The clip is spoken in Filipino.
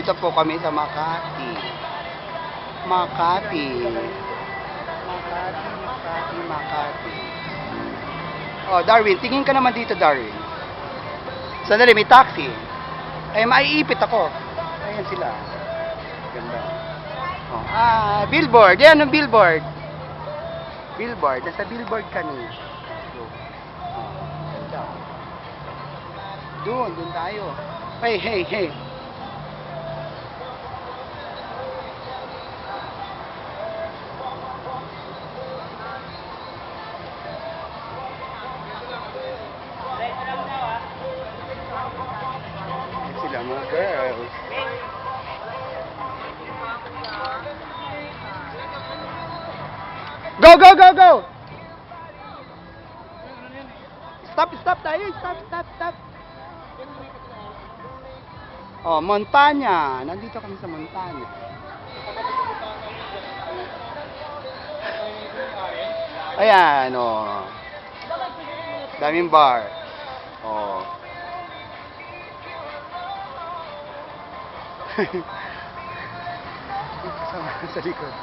Nandito po kami sa Makati. Makati. Makati, Makati, Makati. Oh, Darwin, tingin ka naman dito, Darwin. Sandali, may taxi. Ay, maiipit ako. Ayan sila. Ganda. Oh, billboard. Yan ang billboard. Billboard. Nasa billboard kami. Oh, ganda. Doon tayo. Hey, hey, hey. Sila mga girls. Go, go, go, go! Stop, stop tayo. Stop, stop, stop. Oh, Montana. Nandito kami sa Montana. Ayan, oh. Daming bar. Oh. Sa likod.